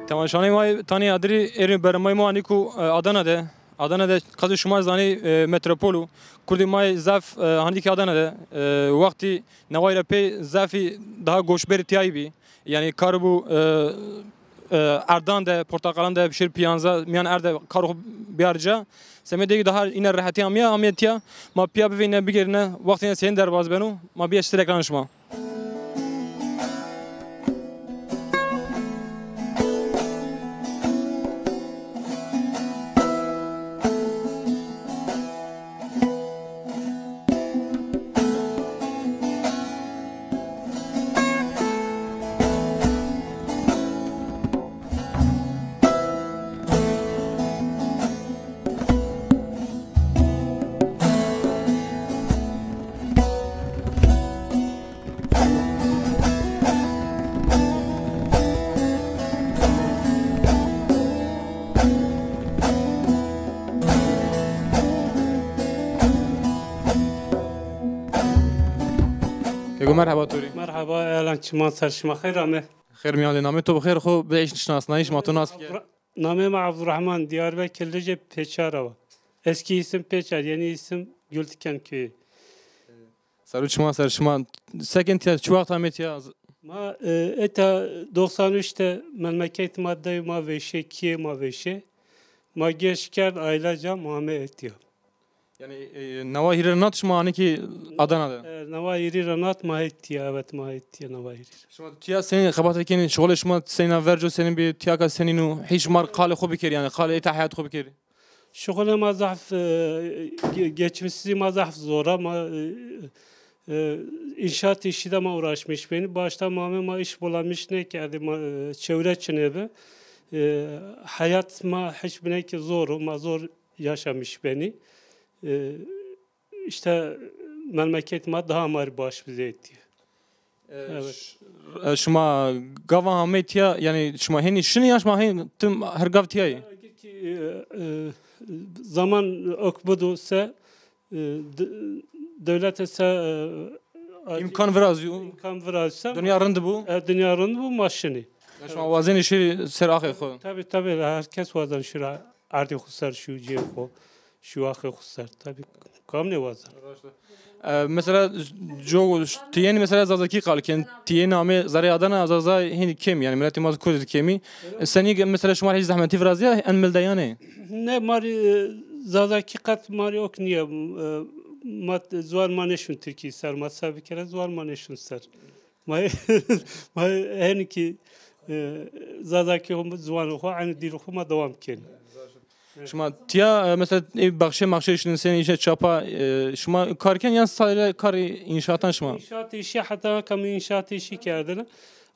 Temaşanı may tani adri erin bermay mu aniku Adana'da kazı şuma zani metropolu kurdi may zaf handiki Adana'da vakti nevayla pe zafi daha goşber tiyabi yani karbu Erdan da Portakalan da bir piyanza miyan erde karu biarca semedeki daha iner rahati amiyetiya ma piya bivine bigerine vaktine sen derbaz benu ma bir iştirek anışma. مرحبا توری. مرحبا الان چما سر شما خیر آمه. خیر میان نامه تو بخیر خو بیش نشناس نایش ما تو ناس کی. نامه ما عبدالرحمن Diyarbakırlıca Peçarova. Eski isim Peçar, yeni isim Gültiken köyü. Sarı şma sekin tiya şu vakit Ahmet ya. Ma eta 93'te memleket maddeyi ma veşe kiye ma veşe. Ma geçker aileca muamele etiyor. Yani Navahiri natışma hani ki Adana'da. Navahiri ranat mahetiya evet mahetiya Navahiri. Şma tiya senin kabatekin şغل şma senin verco senin bir tiyaka senin hiç mar kale xo bikir yani kale eta hayat xo bikir. Şغل ma zaf geçmişsi ma zaf zora ma inşaat işi de ma uğraşmış beni. Başta ma iş bulamış ne ki çevre çinebe. Hayat ma hiç bine ki zor yaşamış beni. İşte memleket ma daha mar baş bize etti. Evet. Şuma gava Ahmet ya yani şuma heni şunu yaşma hen tüm her gavtiyayı. Zaman okbudu se devlet ise imkan verazsa dünya rındı bu maşını. Şuma vazen işi ser ahı xo. Tabii herkes vazen şura ardi xusar şu ciye xo. Şu ahı xusar tabii kam ne vazen. Mesela jo tiyeni mesela zazaki kalken tiyeni ame zari Adana zaza hin kim yani milleti maz kurd kemi seni mesela şuma hiç zahmeti vrazya en milde yani. Ne mari zazaki kat mari ok niye mat zuar maneşun Türkiye ser masa bir kere zuar maneşun ser. May hen ki zazaki zuar o aynı dil okuma devam ken. Şuma tiya mesela bakşe işinin senin işe çapa şuma karken yan sayıla kar inşaattan şuma. İnşaat işi hatta kam inşaat işi kerdine.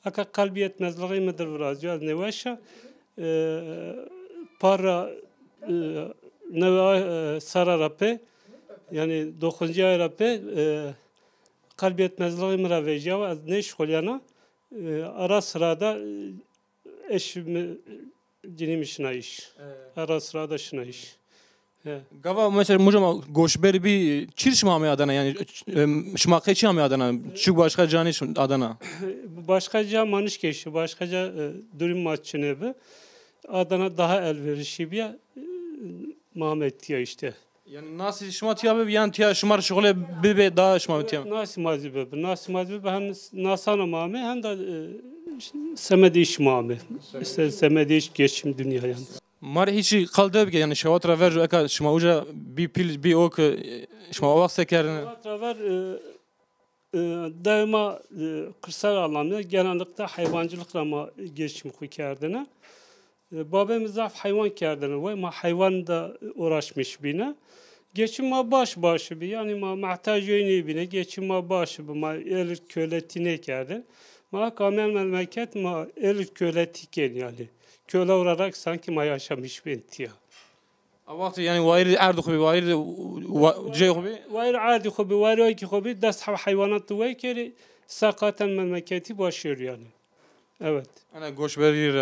Aka kalbiyet mezlagi medir vrazyo az nevaşa para neva sararape yani 9. ay rape kalbiyet mezlagi meraveja az ne şkolyana ara sırada eşim cinim işine iş. Ara sırada şuna iş. Gava mesela mujama goşber bir çirşma mı Adana yani şmakı çi mı Adana şu başka caniş Adana. Başkaca manış geçti. Başkaca durum maçını bu. Adana daha elverişli bir Mehmet ya işte. Yani nasıl şmat ya bir yani tiya şmar şöyle bir daha şmat ya. Nasıl mazbe hem nasana mame hem de semedi iş mame. İşte semedi iş geçim dünya yani. Mar hiç kaldı bir yani şavatra verjo eka şma uca bir pil bir ok şma vak sekerine. Şavatra ver daima kırsal alanda genellikle hayvancılıkla ma geçim kerdine. Babamız zaf hayvan kerdine ve ma hayvan da uğraşmış bine. Geçim ma başı bir yani ma muhtacıyını bine geçim ma başı bir ma el köletine kerdin. Ma kamel memleket ma el köletiken yani. Köle olarak sanki ma yaşamış bentiya. Avakt yani vayri erdi xubi vayri cey xubi. Vayri erdi xubi vayri ki xubi dest hayvanat ve kere sakaten memleketi başlıyor yani. Evet. Ana goşberi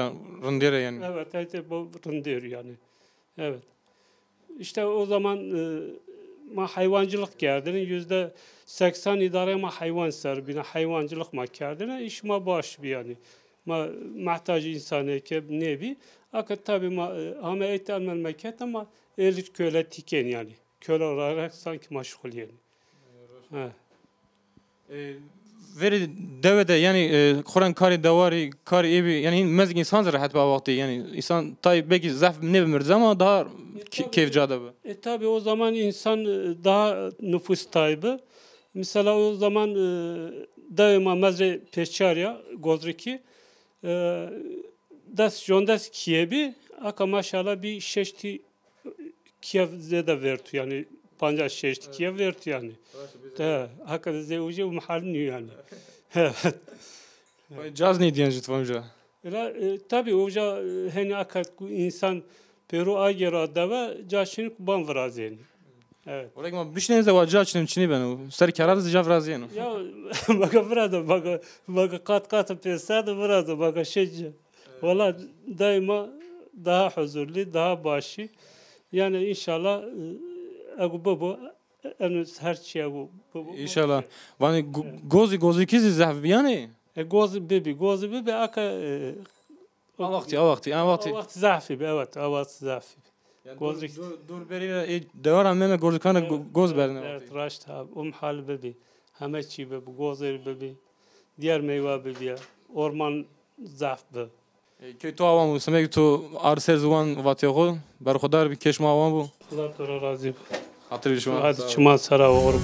rındere yani. Evet bu rındır yani. Evet. İşte o zaman ma hayvancılık kerdinin %80 idare ma hayvan ser bina hayvancılık ma kerdine iş ma baş bir yani. ما محتاج إنسانه كب نبي أكيد tabi ma ama eğitim memleket ama elit köle tiken yani köle olarak sanki meşgul yani. Ha. Veri devede yani Kur'an kari davari kari evi yani mezgin insan rahat ba vakti yani insan tay belki zaf ne bilmir ama daha keyif cadı bu. Tabi o zaman insan daha nüfus sahibi. Mesela o zaman daima mezre peşçarya gozriki das jondas Kiev'i aka maşallah bir şeşti Kiev'de de verdi yani panca şeşti Kiev verdi yani. Da hakikaten zevci umhalini yani. Caz ne diyen jit vamca? Tabi oja hani akat insan Peru agera da ve caşını ban vrazeni. Evet. Olayım ama bir şey ne var caşının içini ben o. Ser karar zıcav razıyım. Ya baka burada baka kat pesada burada baka şeyce. Valla daima daha huzurlu, daha başı. Yani inşallah agu baba her şey agu baba. İnşallah. Vani gozi kizi zaf yani. Gozi bebi aka vakti. vakti zafi evet vakti zafi. Gozi dur beri devaran meme gozikana goz berne. Evet raşt abi hal bebi. Hemen çi bebi gozi bebi. Diğer meyve bebi. Orman zaf bebi. Köy tu avam bu semek tu arser zuvan vatyago berxodar bir keşma avam bu. Allah tora razı. Hatır bir şuma. Hadi çıma sara orbu.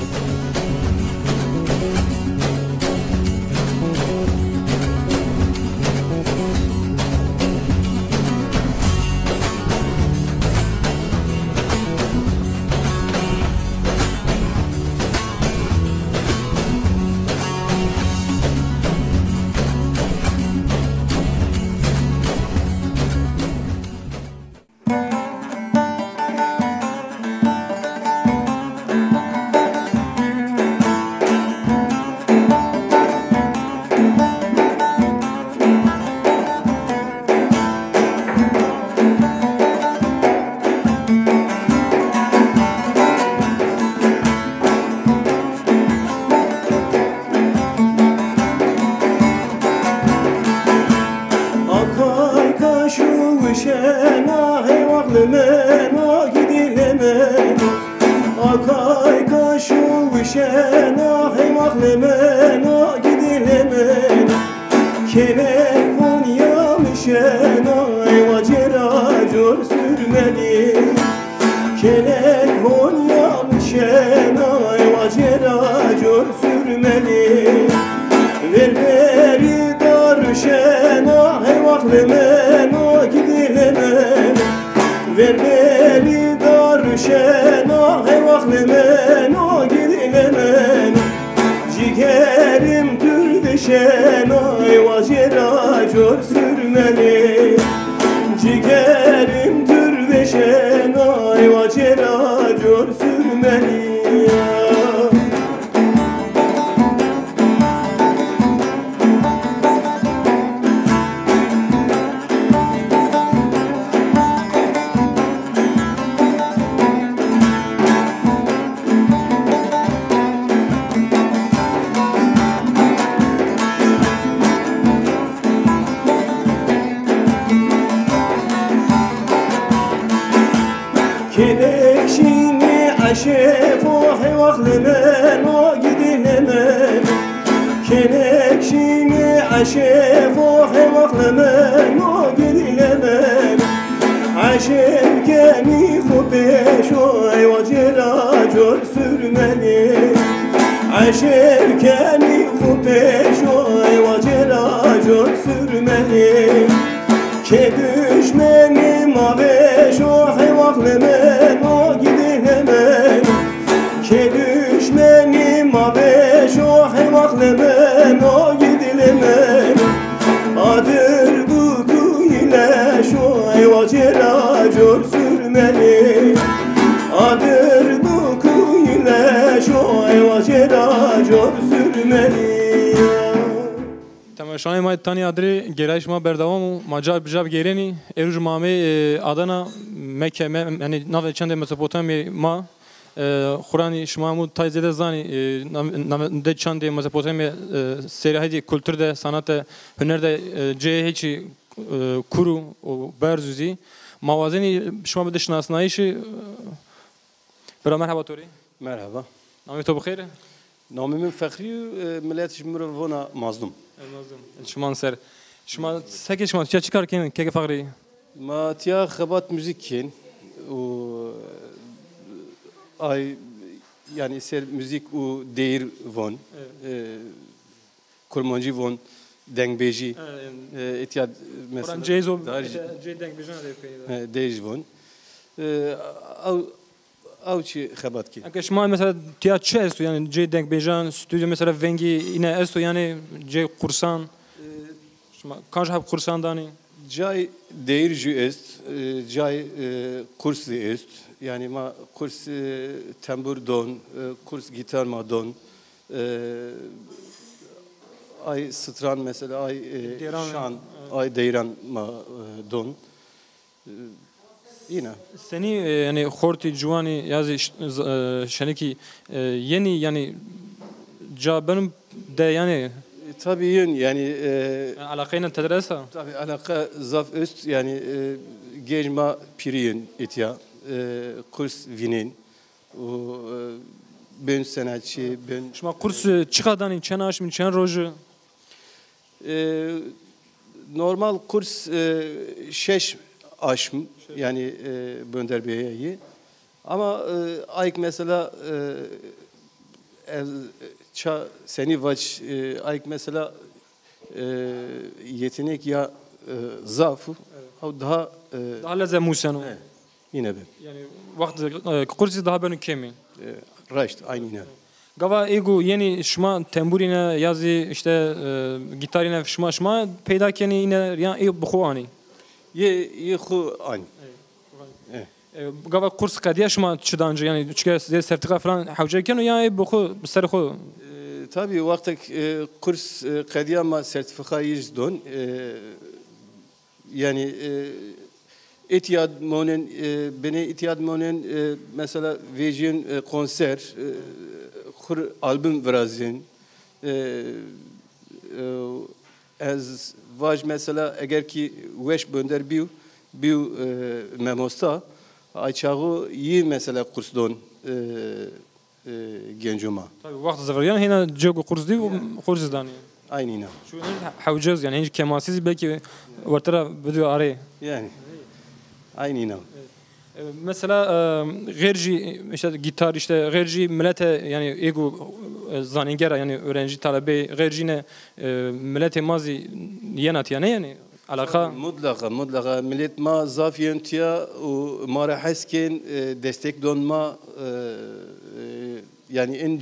Tamaşanı may tani adri geraş ma berdavam macar bijab gereni eruj mame Adana Mekke yani nave çende Mezopotamya ma Kur'an'ı şmamut tayzede zani de çande Mezopotamya serahidi kültürde sanatta hünerde cehiçi kuru o berzuzi mavazeni şma bide şnasnayişi bera merhaba tori. Merhaba. Namı to bxeyr. Namımın Fekri, millet Jmurvona mazlum. Mazlum. Şman ser. Şma seke şma çya çıkarken keke Fekri. Ma tiya xabat müzikin o ay yani ser müzik o değir von. Kurmancı von dengbeji etiyad Mesela mesela Jayzo denk bijan de. değir von. Avçi xabat ki. Eğer şma mesela tiyat çesto yani Jay denk bijan stüdyo mesela vengi yine esto yani Jay kursan. Şma kanj hep kursan dani. Cay değirci est, cay kurs est. Yani ma kurs tembur don, kurs gitar ma don. Ay stran mesela ay şan, ay değran ma don. Yine. Seni yani horti cuvani yazı şeneki yeni yani benim de yani Tabii yani alakayla tedresa. tabii alaka zaf üst yani gecma piriyin etya kurs vinin o ben sanatçı ben Şma kurs çıkadan çen aşım çen roju. Normal kurs şeş aşım yani Bönder Bey'e ama ayık mesela seni vaç ayık mesela yetenek ya zafı daha Daha leze musenu. yine ben Yani vakti kursi daha benim kemi. raşt aynı yine. Gava ego yeni şma temburine yazı işte gitarine şma peyda keni yine yani buxuani. Ye xu aynı. Gava kurs kadiye şma çıdancı yani çünkü size sertifika falan havcayken ya buxu serxu. Tabii vakti kurs kadiyama sertifika yüzdün yani İtiyad monen beni itiyad monen mesela vejin konser kur albüm vrazin az vaj mesela eğer ki weş bönder biu memosta açağı iyi mesela kurs don gencuma. Tabii vakti zafer yani hina jogo kurs değil kurs dani. Aynı. Şu havcaz yani hiç kemansiz belki vartara video araya. Yani. Aynı. Mesela gayri işte gitar işte gayri millete yani ego zaningera yani öğrenci talebe gayri ne millete mazi yenat yani alaka mutlaka millet ma zafiyen tiya o mara hasken destek donma yani en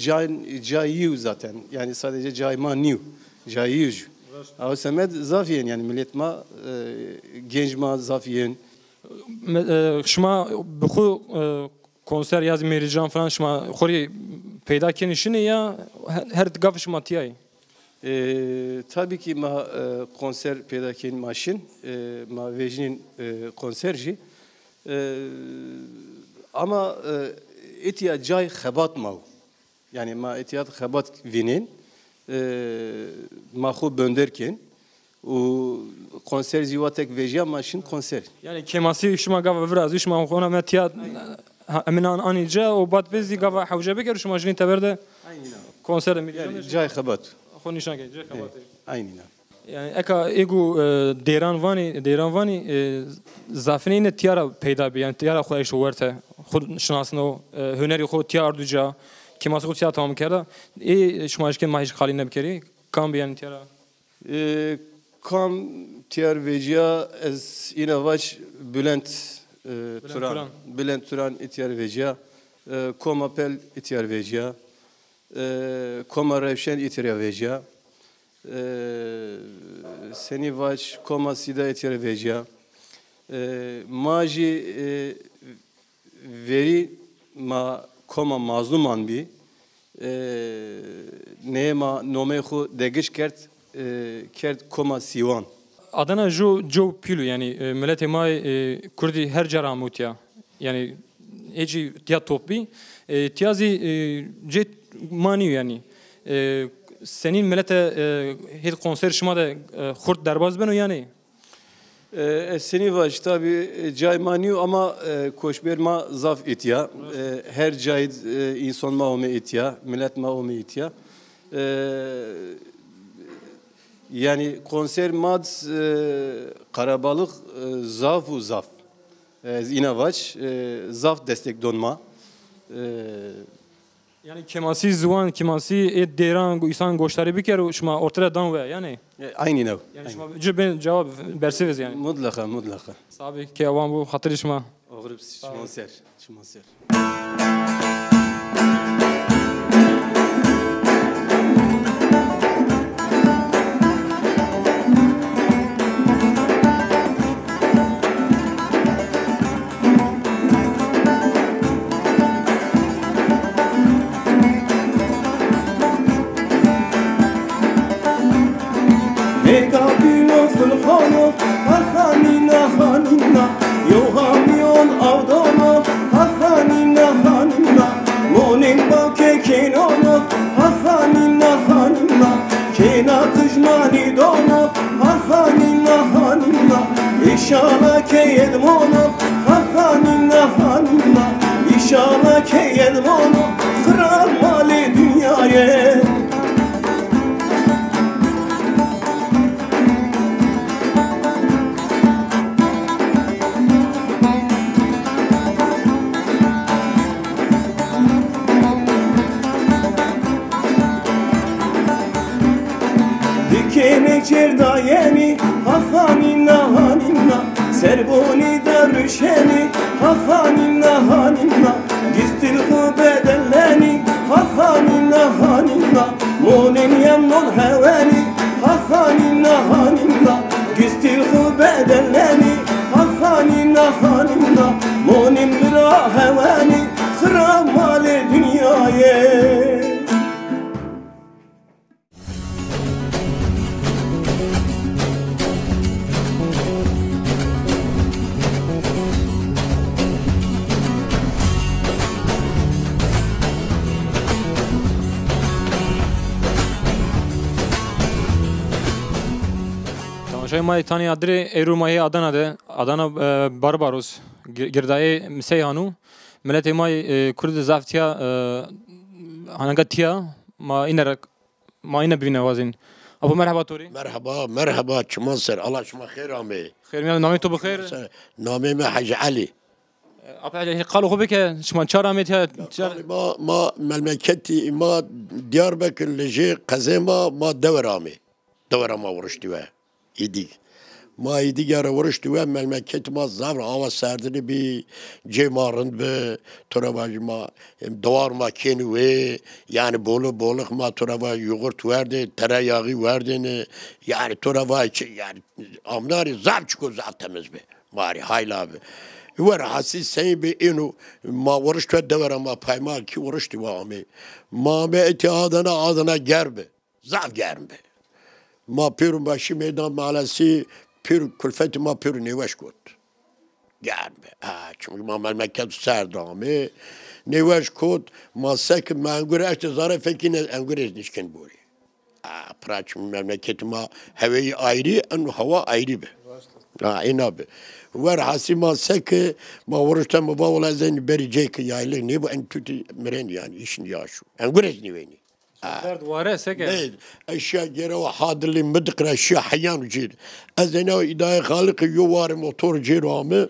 cayiyu zaten yani sadece cayma new cayiyu. Ama semed zafiyen yani millet ma genç ma zafiyen şma bu konser yaz merican falan şma xori peyda kenişini ya her gaf şma tiyay. Tabii ki ma konser pedakin maşin ma vejinin konserci ama etiyat cay xabat ma yani ma etiyat xabat vinin ma xu bönderken o konser zivatek vejiya maşin konser. Yani kemasi şma gaf biraz şma ona metiyat eminan anija o bat bezi gaf havca beker şma jini teberde konser merican Cay xabat. خو نشان که جه خباته aynı. Yani eka ego deran vani zafini ne tiyara peyda bi yani tiyara xoyiş werte xud şnasno hüneri xud tiyar duca keması xud tiyar tamam kera şmaşken mahiş xali ne bikeri kam bi yani tiyara Kam tiyar vejiya ez yine vaç Bülent Turan itiyar vejiya Koma Pel itiyar vejiya Koma Revşen itiyar vejiya Seni vaç Koma Sida itiyar vejiya Maji veri ma Koma mazluman bi ne ma nomehu degiş kert Koma Sivan. Adana jo pilu yani millete may Kurdi her caramut ya yani هیچی تیا توپی تیازی جت مانی یعنی senin millete hit konser şuma da kurt derbaz beno yani. Seni var tabi caymaniyo ama koşber ma zaf itiya. Her cahid insan ma ome itiya, millet ma ome itiya. Yani konser mad karabalık zaf u zaf. İnavaç zaf destek donma. Yani kemansi zuan kemansi et deran insan goşları bir kere şuma ortada dan ve yani. Aynı nev. Yani şuma ben cevap bersiviz yani. Mutlaka mutlaka. Sabi ki avam bu hatırı şuma. Ağrıp şmanser. Şmanser. İnşallah ki yedmonu hakanina hanina İnşallah ki yedmonu kırar mali dünyaya Dikene cerdayeni hakanina hanina Serboni dervişeni hakanina hanina Gistil hu bedelleni hakanina hanina Monin yemnul heveni hakanina hanina Gistil hu bedelleni hakanina hanina Monin mira heveni kıramali dünyaya Şey may tani adre Erumay Adana'da Adana Barbaros girdayı Miseyhanu millete may Kurd zaftiya hanagatiya ma ina bine vazin. Abu merhaba tori. Merhaba çmanser Allah şuma خير amı. Khair mi nami to bkhair. Namim Hacı Ali. Abi qalu khubik şman çara met ya ma memleketi ma Diyarbakır leje qazema ma devrama vuruştu ve idik. Ma idik yara vuruştu ve memleketi ma zavr hava serdini bir cemarın be torabajma doğar makeni ve yani boluk ma toraba yoğurt verdi tereyağı verdi yani toraba yani amnari zav çıkıyor zaftemiz be mari hayla abi. Var hasis sen bir inu ma vuruştu devre ma payma ki vuruştu ve ami ma be adına gerbe zav gerbe. Ma pürün başı meydan mahallesi pür külfeti ma pür neveş kod. Gelme. Çünkü ma memleket serdamı neveş kod ma sek mangure işte zarfekine angure nişken buri. Praç memleketi ma havayı ayrı en hava ayrı be. İnabe. Var hasima sek ma vuruşta ma bavula zen berecek yaylı ne bu en tuti meren yani işin yaşu. Angure neveni. درد واره سکه اشياء جرا وحاد اللي مدقر اشياء حيان وجير ازنا اداي خالق يوار موتور جيرامه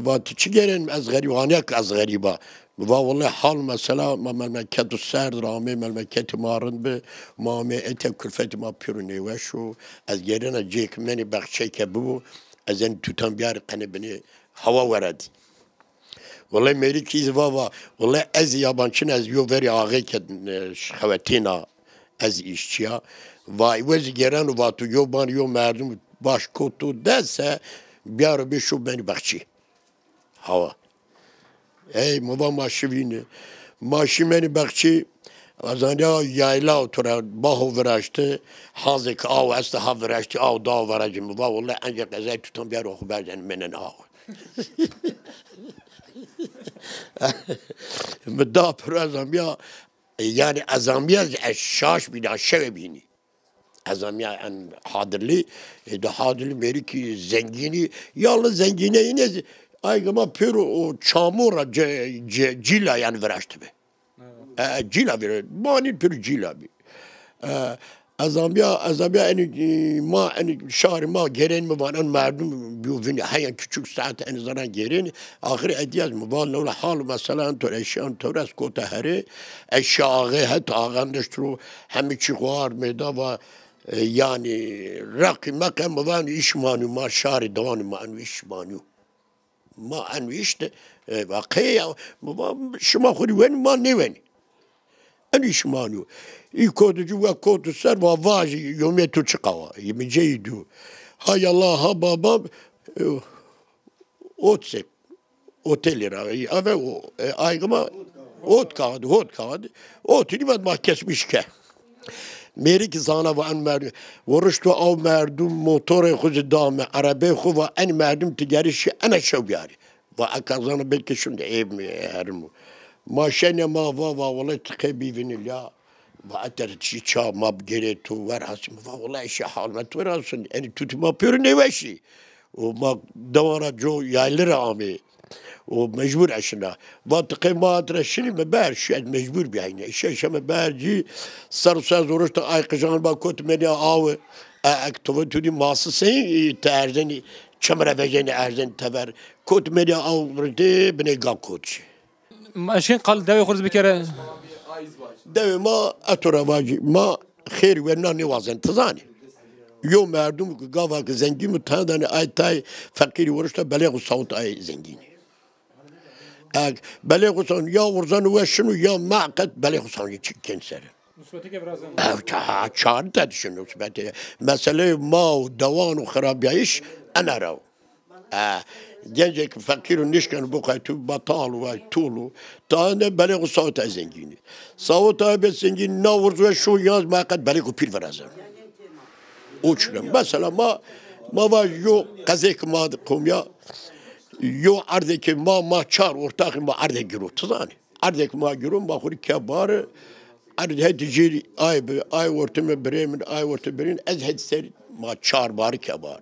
واتشجرن از غريبانك از غريبه والله حال مثلا ما مملكت السرد رامي مملكت مارن به ما ات كلفت ما بيرني وشو از جرنا جيك مني بخشيك بو ازن توتان بيار قنبني هوا ورد والله میری کیز وava والله از yabancı az yo veri ağay ki şahvetina az işçiya vay vezi gelen vatu yo ban yo merdum baş kotu dese bir bir şu beni bakçı hava ey muva maşivini maşimeni bakçı azania yayla otura baho veraştı hazık av asta ha veraştı av da veracım muva vallahi ancak azay tutan bir oku berden menen av مدا پر ازامیا yani azamiya şaş bina şeve bini. Azamiya en hadirli de hadirli meri ki zengini yalnız zengine yine aygama pür o çamura cila yani veraştı be. Cila verir. Mani pür cila bi. Azamiya en ma en şahri ma geren mi var en merdum biyuvini hayan küçük saat en zaran geren ahir ediyaz mı var ne hal mesela tör eşyan töres kota heri eşyağı het ağandıştru hem çıkar meda ve yani rakı makam var işmanu ma şahri davanı ma en işmanu ma en işte vakıya şuma khuri wen ma ne wen en işmanu İkoducu ve kodu ser ve vajı yometu çıkava. Yemeceğiydi. Hay Allah ha babam otsek otelira. Ave o aygıma ot kağıdı. Otunu ben mah kesmiş ke. Merik zana ve en merdum. Vuruştu av merdum motoru kuzu dame. Arabe ku ve en merdum tigarişi en şobyari. Ve akazana belki şimdi ev mi erim. Maşene ma va vallahi tıkı vinil ya. Vaater çiçeği mab gere tu var hasım vallahi işe halmet var olsun yani tutma pür ne veşi o ma davara jo yayları ami o mecbur aşına vatqe madre şini me ber şed mecbur bir aynı işe şeme berci sarsa zoruşta ay qıjan ba kot media av aktovu tudi ması sen terzeni çamra vejeni erzen teber kot media av vrde bine gakot ماشين قال داوي خرز بكره Devi ma atorabacı ma xeyr ve nani vazen tazani. Yo merdum ki gava ki zengin mi tanıdani ay tay fakiri vuruşta beleğu savut ay zengini. Beleğu savut ya vurzanı ve şunu ya ma'kat beleğu savut çıkken seri. Çağrı da düşünüyor. Mesele ma davan ve xarabiyiş ana rav. Gelecek fakirin nişken bu kaytu batalu ve tulu tane beleğu savut zengini. Savut abi zengini ne vurdu ve şu yaz makat beleğu pil verazan. Uçurum. Mesela ma var yo kazek ma kumya yo ardeki ma çar ortak ma arde giru tuzani. Ardeki ma giru ma khuri kebar arde hediciri ay ortame bremen ay orta berin ez hedser ma çar bar kebar.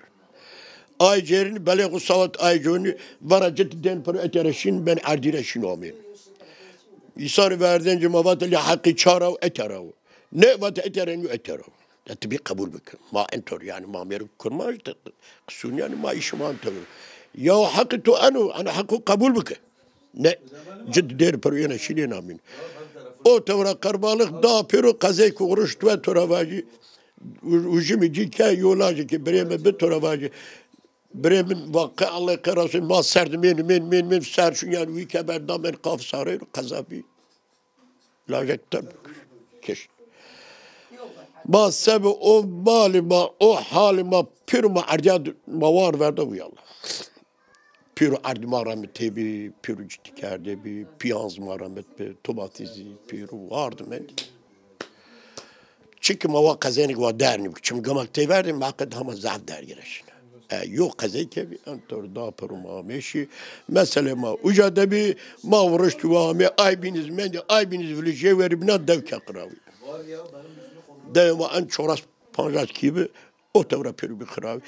Ay cerini beleğu savat ay joni varacet den per etereşin ben ardireşin omen. İsar verden cemaat li hakkı çarav eterav. Ne vat eteren eterav. Tabi kabul bek. Ma entor yani ma meru kurmaj kısun yani ma işman tabi. Ya hakkı tu ana hakkı kabul bek. Ne cid der per yana şilin amin. O tavra karbalık da peru kazey kuruş ve toravacı ujimi cike yolacı ki breme be toravacı Bremen vakı Allah karasın ma serdim men serşun yani vi keber damer kaf sarıyor kazabi lajekten keş ma sebe o malima o halima pirma arcad mavar verdi bu yallah pür ardi maramet bi pür cidikerde bi piyaz maramet bi tomatizi pür vardı men çünkü mava kazanik var dernim çünkü gamak te verdim makad hama zat der gireşin yok kazey ki antor da peruma meşi mesela ma ujada bi ma vuruştu ve me aybiniz men aybiniz veli şey veribna dev kakravi devma an çoras panjat gibi o tavra peri bir kravi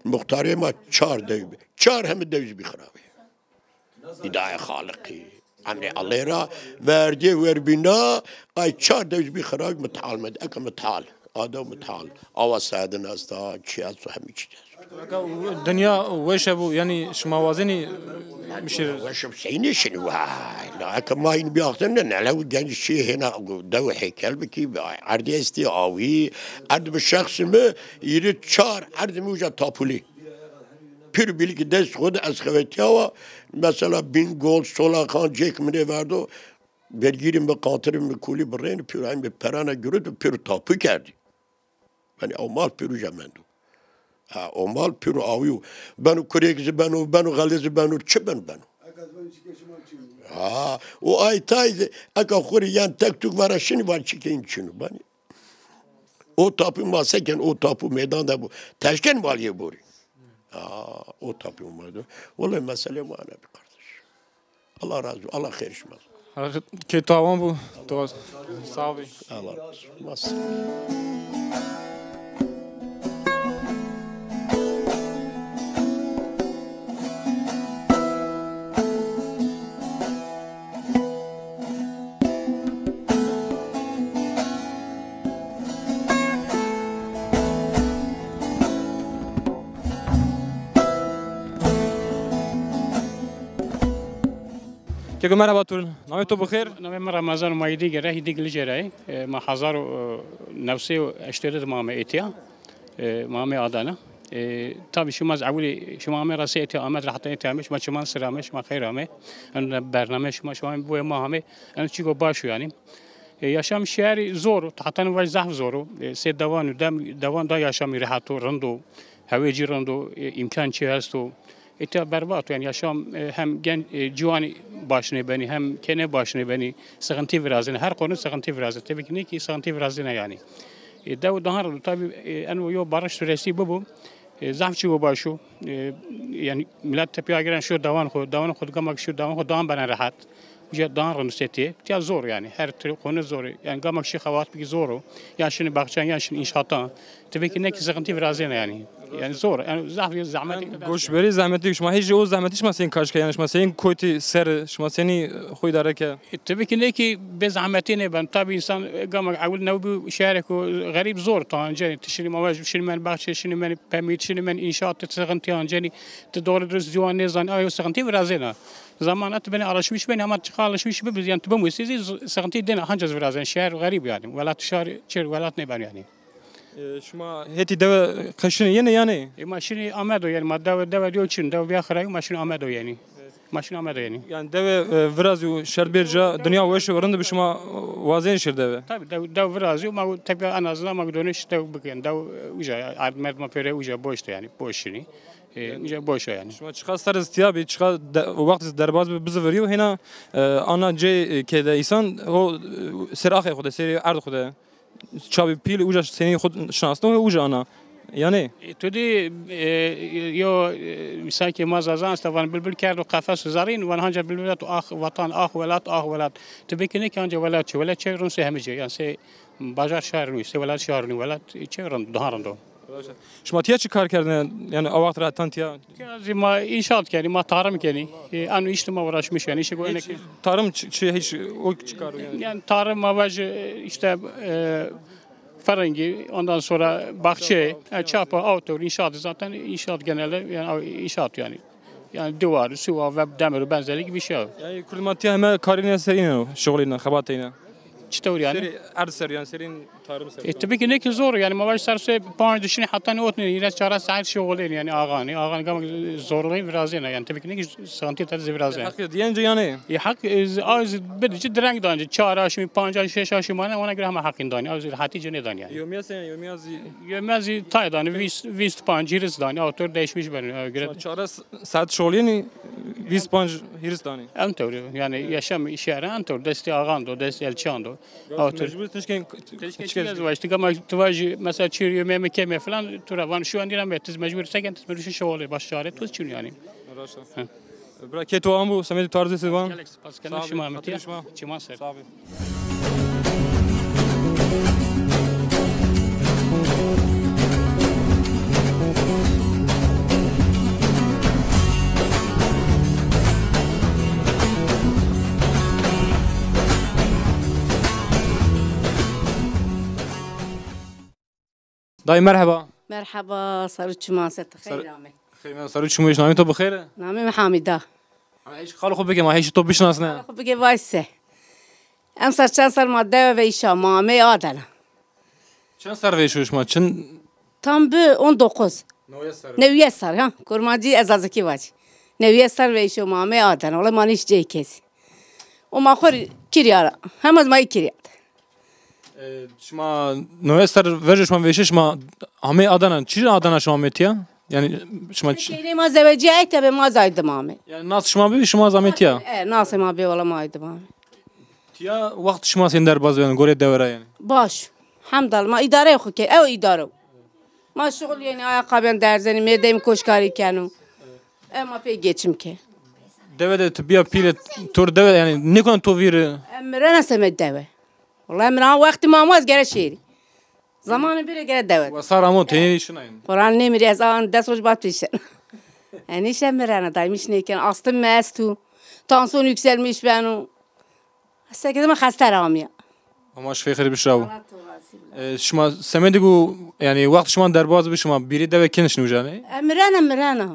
muhtariye ma çar dev çar hem dev bir kravi idaya haliki anne Allah'a verdi verbina ay çar dev bir kravi mutal med akam mutal adam mutal avasadın azda çiyaz hem içeceğiz دنيا وش ابو يعني شموازني مشير وشوف سيني شنو لا كما ين بياخذنا لو كان الشيء هنا دو هيكل بكي عردي استياوي عرض بالشخص ما يريد شار عرض موجة تابولي pür bilgi des خود از خوتیا مثلا بین گل sola kan جek منه وردو vergirim ve kantırım ve kuli birreyn pür aynı perana göre de pür tapu kerdi. Yani o mal pürü cemendu. O mal pür aviu. Benu kurekizi benu galizi benu çi benu. O ay taydı aka khuri yan tek tuk var şini var çikeyin çinu bani. O tapu maseken o tapu meydanda bu. Teşken valiye buri. O tapu madı. Vallahi mesele mana bir kardeş. Allah razı olsun. Allah hayır işmez. Ki tavan bu. Sağ ol. Allah razı olsun. Keko merhaba Turun. Namet to bixir. نام رمضان مایدی گره هیدی گلی جره ما 1980 مامه ایتیا مامه آدانه tabii şu maz avuli şu mame rası eti Ahmet rahat eti ma çman sıramış ma khayrame en bername şu ma bu mame en çigo başu yani yaşam şehri zor hatta vaj zahf zoru se davan da yaşam rahatı rando haveci rando imkan çehasto eti berbat yani yaşam hem gen ciwani başını beni hem kene başını beni sıkıntı birazını her konu sıkıntı birazı tabii ki ne ki sıkıntı birazını yani dav daha tabii en yo barış süresi bu زحف چی و باشو یعنی ملت تپیا گرن شو دوان خود گمک شو دوان خود دوان بنا راحت وجا دوان رنسیتی تیا زور yani her türlü konu zor yani gamak şey havat bir zoru ya şimdi bakçan ya şimdi inşaattan tabii ki ne ki sıkıntı biraz yani zor yani zahmet Goşberi zahmetli şma hiç o zahmeti şma sen kaç yani şma sen koyti ser şma seni huy dareke tabii ki ne ki bez zahmetine ben tabii insan gamak avul nevi şehre ko garip zor tancani tişini mavaj şimdi ben bahçe şimdi ben pemit şimdi ben inşaat sıkıntı ancani te doğru dürüst divan ne zan ay sıkıntı biraz yani zamanat beni araşmış beni ama çıkarlaşmış bir yani bu sizi sıkıntı den hancaz biraz yani şehir garip yani velat şehir çer velat ne ben yani şma heti deve kaşını yine yani maşini amedo yani madde deve diyor için deve bir akhray maşini amedo yani maşini amedo yani deve biraz yo şerbirca dünya veş varında bir şma vazen şer deve tabii deve biraz yo ma tabii en azından ma dönüş deve bakın deve uca admet ma pere uca boştu yani boşini uca boş yani şma çıkar sarız tiyabi çıkar vakti derbaz bizi veriyor hena ana c kede insan o seraxe xuda seri ard xuda çabi pil uca seni xud şanslı ve uca ana yani تودي يو مساكي مازازان استوان بلبل كارو قفاس زارين وان هانجا بلبلات اخ وطن اخ ولات تبيكني كانجا ولا تشيرون سي همجي يعني سي بازار شهرني سي ولا شهرني ولا تشيرون دهارندو شما تیا چی کار کردن yani o vakit rahattan tiya ya ma inşaat yani ma tarım yani anu işte ma uğraşmış yani işe goyene tarım hiç o çıkar yani tarım mavacı işte Farangi, ondan sonra bahçe, çapa, auto, inşaat zaten inşaat genelde yani inşaat yani. Yani duvar, suva ve demir benzeri gibi bir şey. Yani kurulmatiye hemen karine serine, şoğlina, xabatine. Çitor yani. Seri erser yani serin tarım seri. Tabii ki ne ki zor yani mavaş sarsı pan düşünü hatta ne otne yine çara saat şoğlin yani ağani gam zorlayın biraz yani tabii ki ne ki sıkıntı tarzı biraz yani. Hak diyence yani. Hak az bir direkt dancı çara şimdi panca şeş aşımana ona göre ama hakkın dani az hatice ne dani yani. Yömezi taydan 20 panc hiris dani autor değişmiş ben göre. Çara saat şoğlini 20 panc hiris dani. Antor yani yaşam işyeri antor desti ağando desti elçando. Mecbur teşken işte ama tuvaj mesela çiriyor memlekeme falan turavan şu an diyorum tiz mecbur seken tiz mecbur şoğlu başçare tuz çün yani. Bırak keto ambu samedi tarzı sevan. Pascal şuma metiye. Çiman ser. داي مرحبا مرحبا صارت شماسة خير عمي خير من صارت شمويش نامي تو بخير نامي محمدة ايش خالو خو بك ما هيش تو بشناسنا خو بك وایسه ام سر چند سال ماده و ایشا مامه آدنا چند سر ویشوش ما چند tam bu 19 نویه سر ها کرماجی ازازکی واج نویه سر و ایشا مامه آدنا ولی مانیش جای کسی و ما خور کریارا هم از مای کریار شما نوستر ورش ما ویشش ما همه آدنا چی آدنا شما متیا yani şuma şeyle ma zevciye tabi ma zaydı mami yani nasıl şuma bir şuma zametiya nasıl ma bir ola maydı mami tiya vakt şuma sender bazı yani gore devre yani baş hamdal ma idare yok ki ev idare ma şugul yani ayakkabıyan derzeni medem koşkari kanu ama pek geçim ki Deve de tıbbiye pile tur deve yani ne kadar tovir. Emre nasıl med deve. Vallahi Emre vakti mamaz gere şehri. Zamanı bire gere deve. Vasar ama teni işinayın. Kur'an ne mi an ders hoş bat pişen. Yani iş Emre'ne daymış neyken astım mestu. Tansiyon yükselmiş benim. Hasta kedime hasta ramya. Ama şfey khari bişravu. Şuma semedigu yani vakt şuma derbaz bi şuma biri deve kinş nujane. Emre'ne.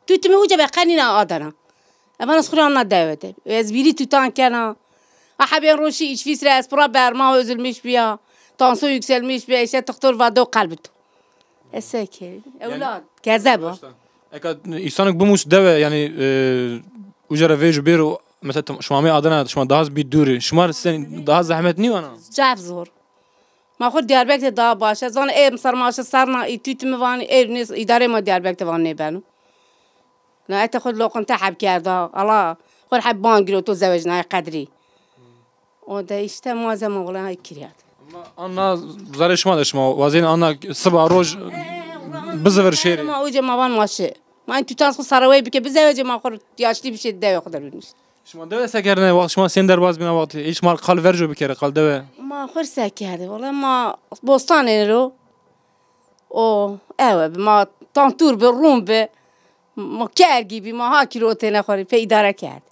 Tütümü uca bekanina adana. Ama nasıl Kur'an'la devede. Ez biri tutan kana. Ahaben roşi iç fisre espra berma üzülmüş biya. Tansiyon yükselmiş biya. İşte doktor vado kalbitu. Eseke. Evlat. Kezeba. Ekat insanık bu mus deve yani ucara vej bir mesela şuma adana şuma daha az bir duri. Şuma sen daha zahmet niye ana? Caf zor. Ma خود Diyarbakır'da daha başa. Zan ev sarmaşı sarna tütümü vani ev ne idare ma Diyarbakır'da vani benu. Ne ete خود lokanta hab کرده. Allah خود hab bangiro to زوجنا قدری. O da işte malzeme olan kiriyat. Anna zarışma da şuma vazin anna sabah roj bizver şehri. Ma uca ma van maşı. Ma tütan خود saravay bike bize vece ma خود yaşlı bir şey deve kadar bilmiş. Şuma deve sekerine vakt şuma sen derbaz bina vakti. Hiç mal kal verjo bir kere kal deve. ما خور ساكهده والله ما بستان رو او اوه ما تانتور به روم به ما کرگی بی ما هاکی رو تنه خوری پی اداره کرد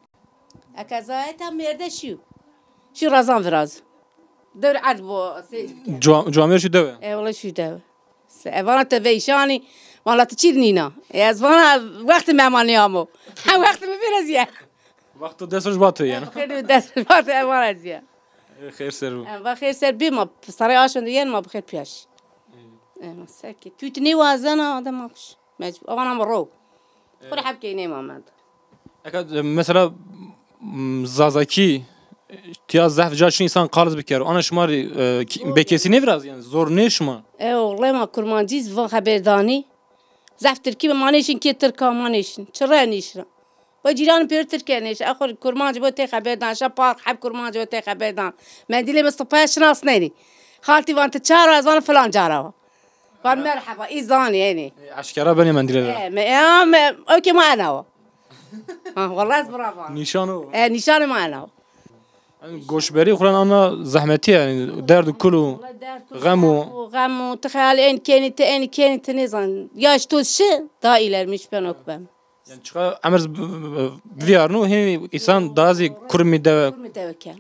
اکازایت هم مرده شو رازان فراز دور عد با Camir şu deve. والله شو ده وانا تفيشاني والله تشيل نينا از وانا وقت مهمانی همو هم وقت ببین زیاد Vakti desoj batı yani. خیلی دست وقت وانا زیاد Khair seru. و خیر سر بی ما سرای آشون دیگه ما بخیر پیش ساکت توتنی وازنا آدم ماکش مجبور آوانم رو خود حب که اینه مامد Ekat mesela zazaki tiyaz zaf jaşın insan qarz bir kere. Ana şumar bekesi ne biraz yani zor ne şuma? والله ما کرمانجیز و خبردانی زفتر کی به مانیشین کی ترکا مانیشین چرا نیشن و جیران پیر ترکیه نیش آخر کرمانج با تی خبردان شپار حب کرمانج با تی خبردان من دیلی مستفای شناس نینی خالتي وانت چهار از وان فلان جارا وان مرحبا ایزانی یعنی Aşkara beni mendile. اوکی ما انا والله برافو Nişanı. نشان ما انا Goşberi kuran ana zahmeti yani derdu kulu gamu. غم تخيل ان كانت نزان ياش توشي دا ilermiş ben okbam Yani çıka emir viyarnu hem insan dazi kurmi deve. متوكل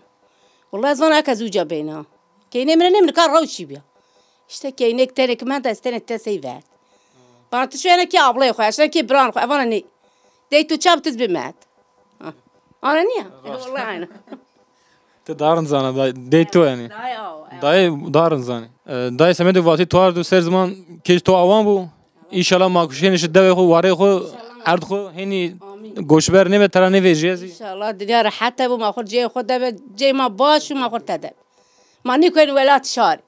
والله زمان اكزوجا بينا كاين من كان روشي بيا işte كاين كترك ما دا استنى تسيفات بانت شو انا كي ابلي خو عشان كي بران خو انا ني ديتو تشابتز بمات انا نيا والله انا Te darın zana day to yani. Day darın zani. Day semedi vati tuar du ser zaman keş to avan bu. İnşallah makuşen işte deve xo vare xo ard xo heni goşber ne ve tara ne vejezi. ان شاء الله الدنيا راحت ابو ما خد جاي خد جاي ما باش وما خد تدب ما نيكون ولا تشاري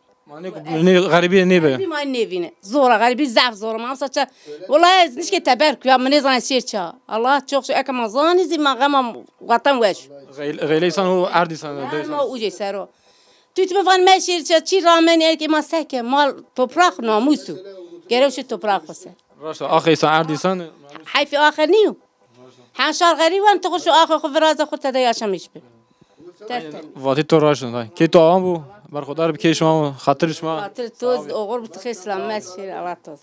Ne garibi ne be. ما نيفينه زورا غريبي زعف زورا ما صار والله نشكي تبارك يا من يزن سيرشا الله تشوف شو اكما زاني زي ما غما وطن وش Gayle insan o ard insan. ما اوجي سارو توت بفان ما سيرشا تشي رامن erki ما ساكه مال toprak namusu گرو شو toprak بس Raşta akı insan ard insan. حي في اخر نيو حنشار غريب وانت تخش اخر خو فراز خو تدا ياشمش بي Vati to raşta day. Ke to avan bu. Barxodar bir keşma hatır şma. خاطر توز اوغر بتخي سلامات شير الله توز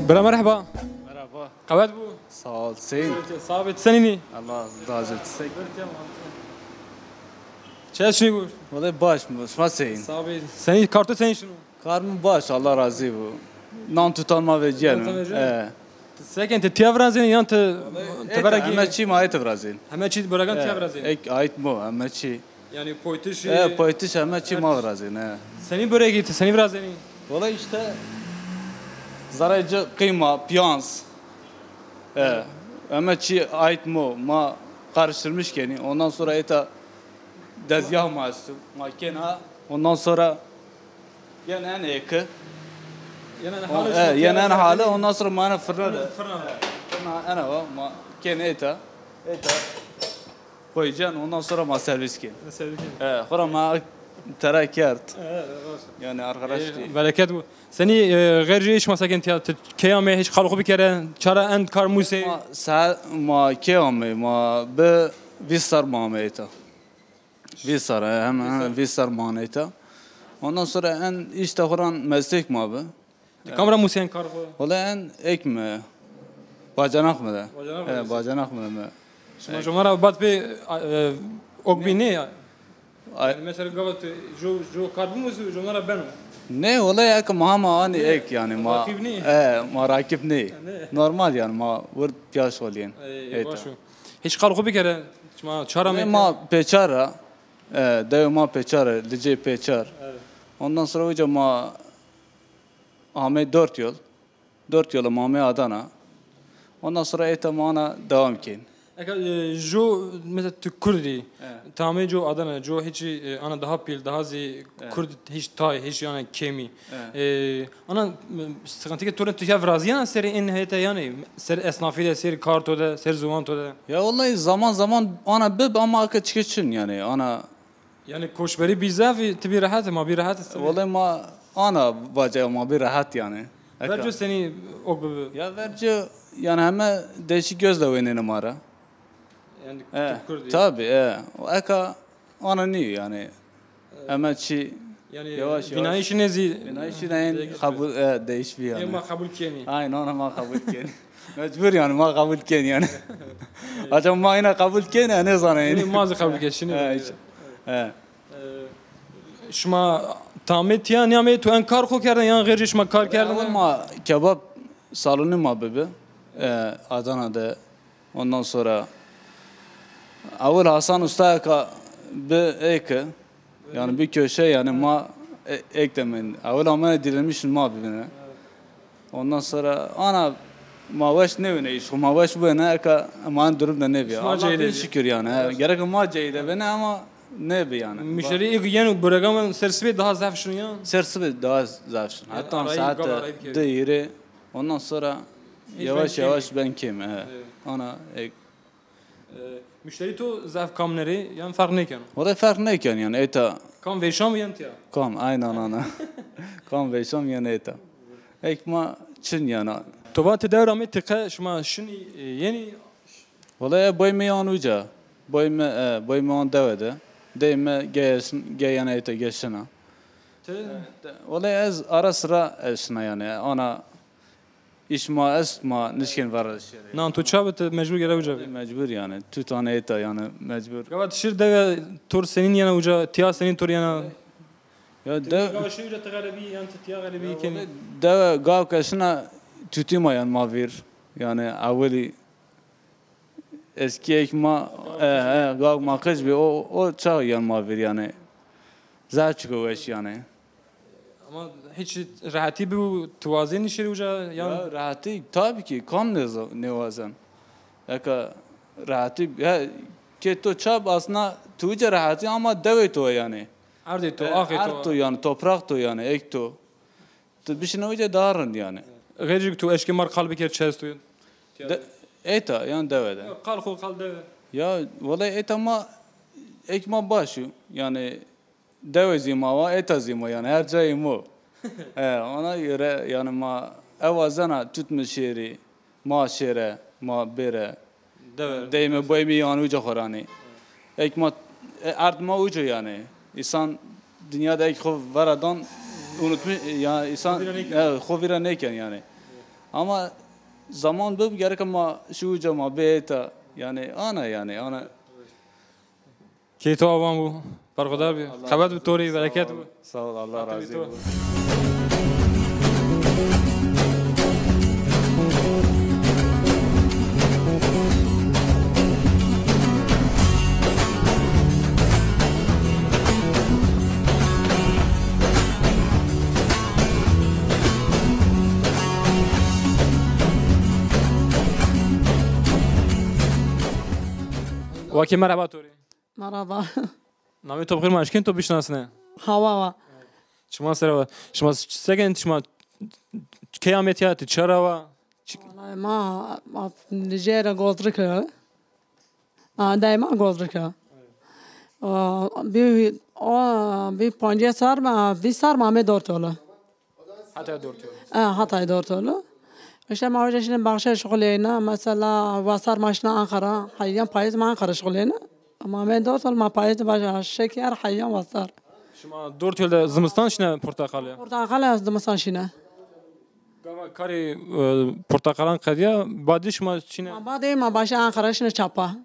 Bera merhaba. Merhaba. Kavat bu. Sağ ol. Sen. Sabit senini. Allah razı olsun. Çe şunu bu. Vallahi baş mı? Şma sen. Sabit. Seni kartı sen şunu. Karmın baş. Allah razı bu. Nan tutanma ve gelin. Sekin te tiyavrazin yan te teberagi. Ama çi ma et vrazin. Hemen çiğ bırakan tiyavrazin. Ek ait mu? Ama çi. Yani poytiş. Poetiş ama çi ma vrazin. Seni böregi te seni vrazini. Vallahi işte zaraycı kıyma, piyans. Ama çi ait mu ma karıştırmışken ondan sonra eta dezgah maası makina ondan sonra yenen eki yenen hali ondan sonra mana fırına ana o ma kene eta koyacaksın ondan sonra ma servis ki. Sonra ma terakert. Yani arkadaş bereket bu. Seni gayri iş masaken tiyatro kıyame hiç kalıkı bir kere çara end karmuse. Ma kıyame ma be visar mameta. Visar hem visar mameta. Ondan sonra en işte kuran meslek ma be. Kamera musen kargı. Ola en ek mi? Bacanak mı da? Bacanak mı da? Şimdi jomara bat be okbini. Mesela gavat jo karbumuzu jomara beno. Ne ola ya ki mahama ani ek yani ma rakip ne? Normal yani ma vur piyaş olayen. Hiç kalıkı bir kere çara mı? Ma peçara. Dev ma peçara, lice peçar. Ondan sonra hoca ma Ahmet 4 yıl. 4 yıl Ahmet Adana. Ondan sonra etamana devam kin. Jo mesela Kürdi. Tamam jo Adana jo hiç ana daha pil daha zi Kürt hiç tay hiç yani kemi. Ana sıkıntı ki torun tüya vraziyana seri in hete yani ser esnafıyla ser kartoda ser zuvantoda. Ya vallahi zaman ana bib ama akı çıkışın yani ana. Yani koşberi bizavi tibi rahat ama bir rahat. Vallahi ma ana baca ama bir rahat yani. Verce seni ok ya verce yani hemen değişik gözle oynayın ara. Yani Kürdi. Tabii o eka ana niye yani. Hemen çi yani yavaş bina işine bina işine kabul değişmiyor yani. Ma kabul keni. Aynen ona ma kabul keni. Mecbur yani ma kabul keni yani. Acaba ma yine kabul keni ne zanı yani. Mazı kabul keni. Şuma tamet ya niyame tu en kar ko kerdin ya gayri şuma kar kerdin. Ama kebap salonu ma bebe. Adana'da ondan sonra Avul Hasan Usta'ya bir ek yani bir köşe yani ma ek demeyin. Avul ama dirilmiş ma birbirine. Ondan sonra ana mavaş ne ne iş mavaş bu ne eka aman durum da ne bir. Allah'a şükür yani. Gerek ma ceyde beni ama ne bir yani. Müşteri ilk yani bırakamam sersibe daha zayıf şunu ya. Sersibe daha zayıf şunu. Hatta saat değeri ondan sonra yavaş yavaş ben kim ana ek. Müşteri to zayıf kamleri yani fark ne kan? O da fark ne kan yani eta. Kam veşam yanıtya. Kam aynen ana. Kam veşam yani eta. Ekma çin yani. Toba tedavramı tıka şuma şuni yeni. Vallahi boyma yanuca. Boyma on devede. Deyme geyen eta geçsene. Vallahi az ara sıra esna yani ana İşma esma nişkin var şey. Nan tu çabet mecbur gele uca. Mecbur yani. Tu tane eta yani mecbur. Gavat şir de tur senin yana uca, tiya senin tur yana. Ya de. Gavat şir uca tagalebi yan tiya galebi ken. De gav kaşına tutima yani mavir. Yani aveli eski ekma gav makaj bir o çağ yani mavir yani. Zaçko eş yani. Ama hiç rahati bu tuvazin işleri uca ya rahati tabii ki kam ne vazan. Eka rahati ki to çab aslında tuğca rahati ama devet o yani. Ardı to, ahit to yani toprak to yani ek to. To bir şey ne uca darın yani. Gecik to eşki mar kalbi ker çestoyun. Eta yani devede. Kalko kal deve. Ya vallahi eta ma ekma başı yani devezima var etazima yani her şeyim o. Ona göre yani ma evazana tutmuş şeri ma şere ma bere deyme boymi yani uca korani ekma artma uca yani insan dünyada ek varadan unutmuş ya insan kovira neyken yani ama zaman bu gerek ama şu uca ma beta yani ana Keto avam bu barkodar bir kabat bir tori bereket bu sağ ol Allah razı olsun. Vaki merhaba Tori. Merhaba. Nami to bkhir mashkin to bishnasne. Hava. Shma serava. Shma second shma kıyameti çarava. ما نجيرة قدرك دائما قدرك بي پنجه سر ما 20 سر ما می دورتوله Hatta 4 yıl. حتى دورتوله işte ما وجهشن بخش شغلينا مثلا واسر ماشنا أنقرة حيان بايز ما أنقرة شغلينا ما می دورتول ما بايز باش شكر حيان واسر Shma 4 yılda zimistan şine portakal. portakal az مثلا شينه Gava kari portakalan kadiya badi shma şine. بعد ما باش أنقرة شنو çapa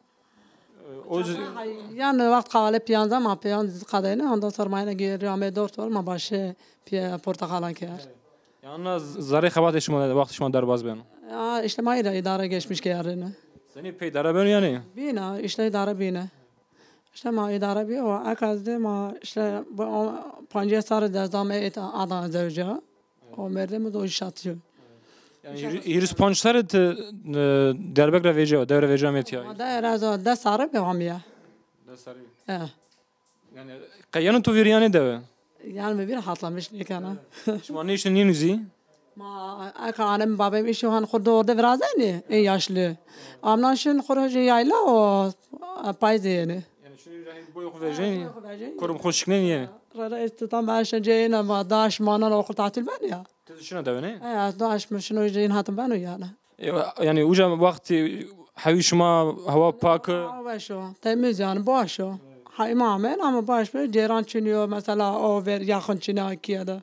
yani وقت قاله پیانزه ما پیانز قدینه آن سرمایه گیری آمد دورتول ما باشه portakalan کرد. Yani zari xabat shma vaqt shma darbaz ben. اجتماعی را اداره geçmiş ki yarını. Seni pey daraben yani. Bina işte idare bina. İşte ma idare bi o akazde ma işte پنجه سال دزدام ایت آدم زوجه و مردم دو شاتیو. Yani 25 sene derbekle veca, devre veca metiya. ده راز ده ساره به همیه. Yani kayanın tu viriyane deve. Yani bir hatlamış nikana. Şma ne işin ninuzi? Ma akanım babam işi han kurdu orada biraz ne? En yaşlı. Amnaşın kurucu yayla o payze yani. Yani şunu boyu kuvveceni. Kurum hoşknen yani. رئيس طبعا عشان جايين ما داش ما انا لو قلت تعطي البنيه. شنو دeve ne? داش شنو جايين هاتم بنو يعني. Yani uca vakti havişma hava pak. باشو تمیز yani باشو. هاي ما عمل اما باش به جيران چنيو مثلا اوفر ياخن چنا كيدا.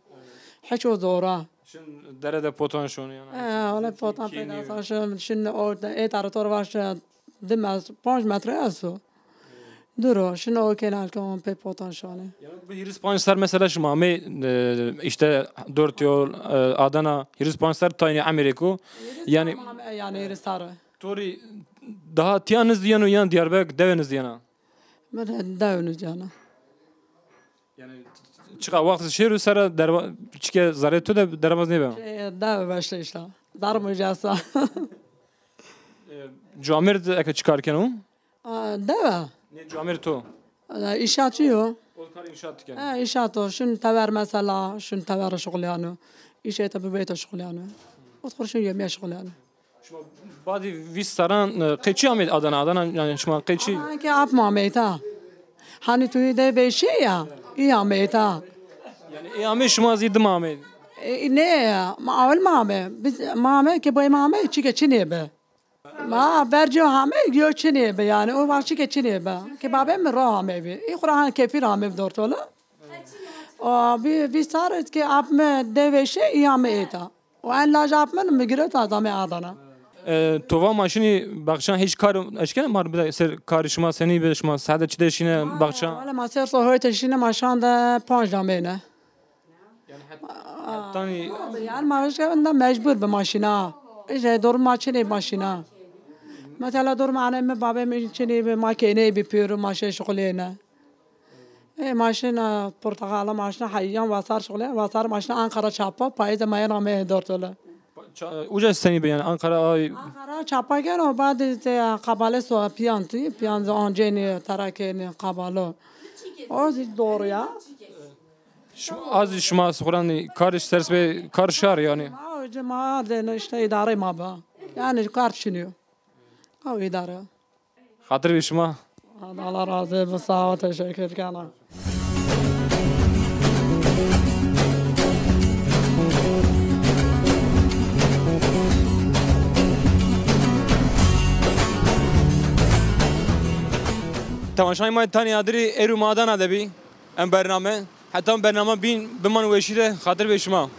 حشو زورا. Şun derede potan şunu yani. ولا فوتان پیدا شد شن او ای تارتور واش دم 5 metre اسو. Duro, şunu o kenal kan pe potansiyeli. Yani bu Hirispanisler mesela şu mami işte 4 yıl Adana Hirispanisler tayini Amerika yani Hirisar. Tori daha tiyanız diyanu yan Diyarbakır deveniz diyana. Ben deveniz diyana. Yani çıka vakti şehir sara derba çıka zaretu da derbaz ne be? Dev başla işte. Dar mücasa. Camir de çıkarken o? Deve. Ne camir to? İşatçıyor. O kar inşaat yani. İşatı. Şun tever mesela, şun tever şغل yani. İşe tabi beyte şغل yani. Otur şun yemeğe şغل yani. Şuma badi vis saran qeçi Ahmet Adana yani şuma qeçi. Ki ap Ahmet'a. Hani tuyu de beşi ya. İyi Ahmet'a. Yani Ahmet şuma ziddim Ahmet. Ne? Mavel Ahmet. Biz Ahmet ki bay Ahmet çike çine be. ما برجع همه گیو چنیه به یعنی اون وقتی که چنیه به که بابا من راه همه بی این خوران کفی راه همه بدور توله بی سارت که آپ من دویشه ای همه ایتا و این لاج آپ من میگیره تا زمین آدانه Tova maşini bakşan hiç kar eşken var bir de ser karışma seni bir şuma sade çideşine bakşan. ولی ما سر صحوی تشینه ماشان ده 5 جامعه yani ما وش کنم مجبور به ماشینا ایش دور ماشینه ماشینا مثلا دور معنا من بابا میچنی به ماکینه بیپیرو ماشه شغلینه ماشین پرتغال ماشین حیان واسار شغله واسار ماشین آنکارا چاپا پایز ماین آمه دورتوله Uca seni be yani Ankara آنکارا چاپا گن و بعد قباله سو پیانز آنجینی تراکینی قبالو از دور ya az şuma soran karış ters ve karşar yani. ما ده işte idare ma ba yani karşınıyor o idare. Hatır bir şuma. Allah razı olsun sağ ol teşekkür kana. تماشای ما تانی ادری ایرو مادان ادبی ام برنامه حتی برنامه بین بمان وشیده خاطر به شما.